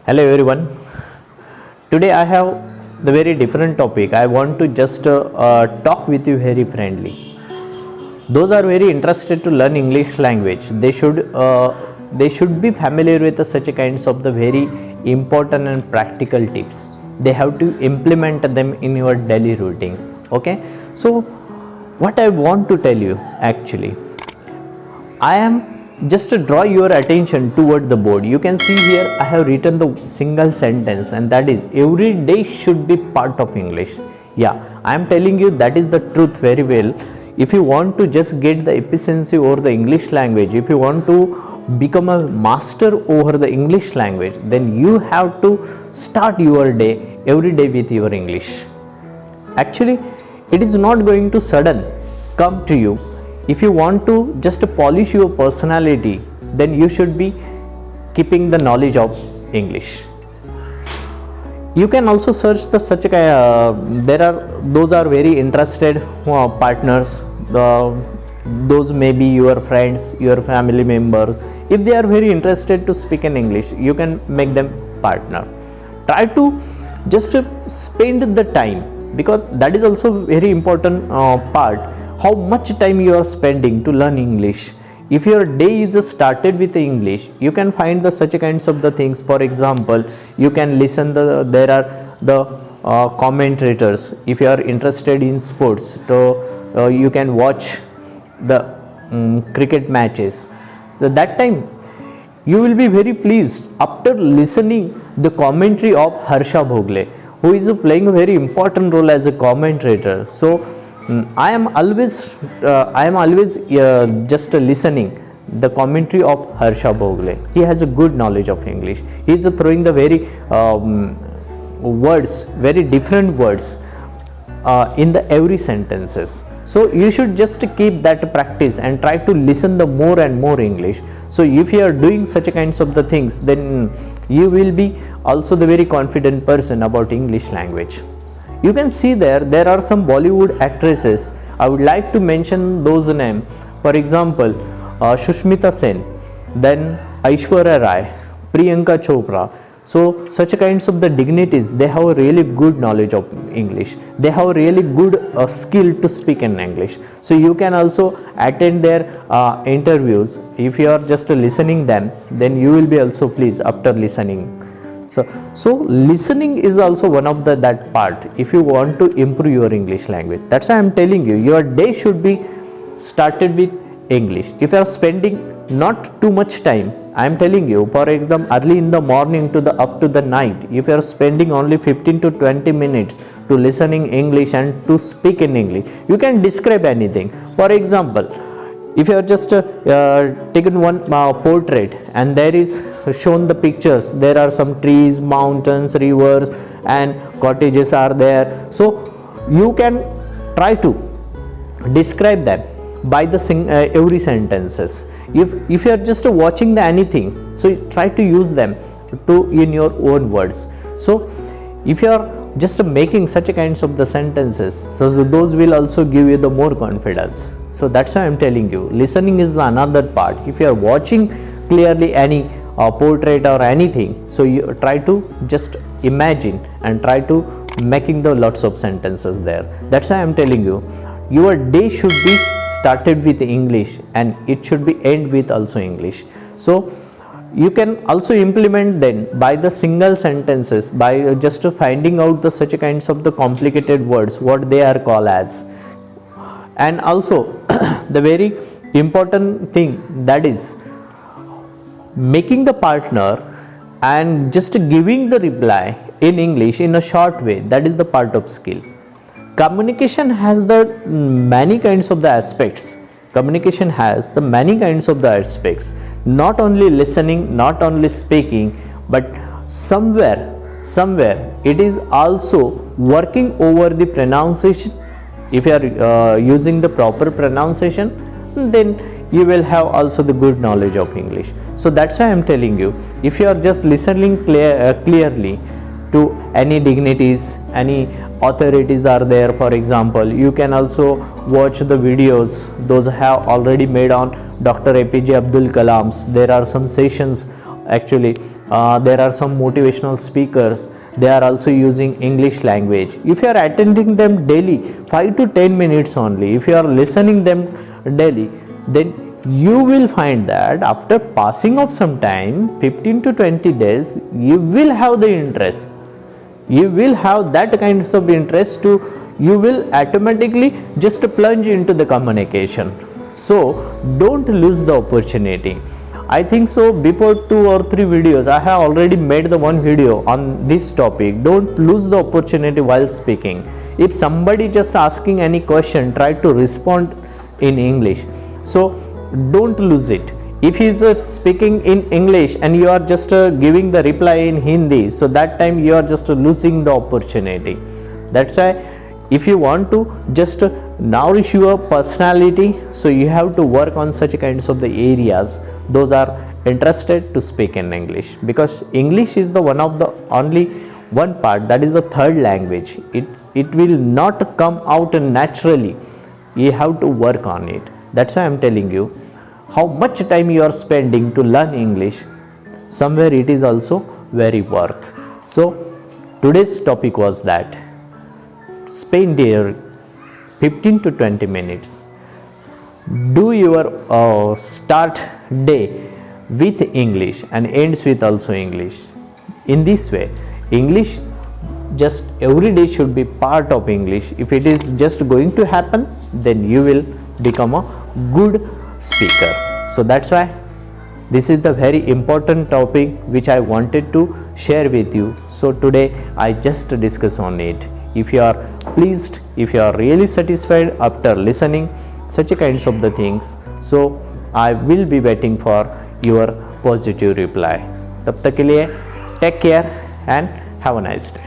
Hello everyone. Today I have the very different topic. I want to just talk with you very friendly. Those are very interested to learn English language. They should be familiar with such a kinds of the very important and practical tips. They have to implement them in your daily routine. Okay. So what I want to tell you actually, I am just to draw your attention toward the board. You can see here I have written the single sentence, and that is every day should be part of English. Yeah, I am telling you that is the truth very well. If you want to just get the efficiency over the English language, if you want to become a master over the English language, then you have to start your day every day with your English. Actually, it is not going to sudden come to you. If you want to just polish your personality, then you should be keeping the knowledge of English. You can also search the those are very interested partners. Those may be your friends, your family members. If they are very interested to speak in English, you can make them partner. Try to just spend the time, because that is also very important part. How much time you are spending to learn English. If your day is started with English, you can find the such kinds of the things. For example, you can listen there are the commentators. If you are interested in sports, so you can watch the cricket matches. So that time you will be very pleased after listening the commentary of Harsha Bhogle, who is playing a very important role as a commentator. So I am always just listening the commentary of Harsha Bhogle. He has a good knowledge of English. He is throwing the very words, very different words in the every sentences. So you should just keep that practice and try to listen the more and more English. So if you are doing such kinds of the things, then you will be also the very confident person about English language. You can see there are some Bollywood actresses. I would like to mention those names. For example, Sushmita Sen, then Aishwarya Rai, Priyanka Chopra. So such kinds of the dignities, they have a really good knowledge of English. They have a really good skill to speak in English. So you can also attend their interviews. If you are just listening them, then you will be also pleased after listening. So listening is also one of that part if you want to improve your English language. That's why I am telling you, your day should be started with English. If you are spending not too much time, I am telling you, for example, early in the morning to up to the night, if you are spending only 15 to 20 minutes to listening English and to speak in English, you can describe anything. For example, if you are just taken one portrait and there is shown the pictures, there are some trees, mountains, rivers and cottages are there. So you can try to describe them by the every sentences. If you are just watching the anything, so try to use them in your own words. So if you are just making such kinds of the sentences, so those will also give you the more confidence. So that's why I am telling you, listening is another part. If you are watching clearly any portrait or anything, so you try to just imagine and try to making the lots of sentences there. That's why I am telling you, your day should be started with English and it should be end with also English. So you can also implement then by the single sentences, by just finding out the such kinds of the complicated words, what they are called as. And also the very important thing, that is making the partner and just giving the reply in English in a short way. That is the part of skill. Communication has the many kinds of the aspects. Communication has the many kinds of the aspects. Not only listening, not only speaking, but somewhere it is also working over the pronunciation. If you are using the proper pronunciation, then you will have also the good knowledge of English. So that's why I am telling you, if you are just listening clearly to any dignities, any authorities are there. For example, you can also watch the videos those have already made on Dr. APJ Abdul Kalam's. There are some sessions actually there are some motivational speakers, they are also using English language. If you are attending them daily 5 to 10 minutes only, if you are listening them daily, then you will find that after passing of some time, 15 to 20 days, you will have the interest. You will have that kinds of interest to, you will automatically just plunge into the communication. So don't lose the opportunity. I think so before 2 or 3 videos I have already made the one video on this topic. Don't lose the opportunity while speaking. If somebody just asking any question, try to respond in English. So don't lose it. If he is speaking in English and you are just giving the reply in Hindi, so that time you are just losing the opportunity. That's why if you want to just nourish your personality, so you have to work on such kinds of the areas those are interested to speak in English, because English is the one of the only one part, that is the third language. It will not come out naturally. You have to work on it. That's why I am telling you, how much time you are spending to learn English, somewhere it is also very worth. So today's topic was that spend your 15 to 20 minutes, do your start day with English and ends with also English. In this way, English just every day should be part of English. If it is just going to happen, then you will become a good speaker. So that's why this is the very important topic which I wanted to share with you. So today I just discuss on it. If you are pleased, if you are really satisfied after listening such kinds of the things, so I will be waiting for your positive reply. तब तक के लिए take care and have a nice day.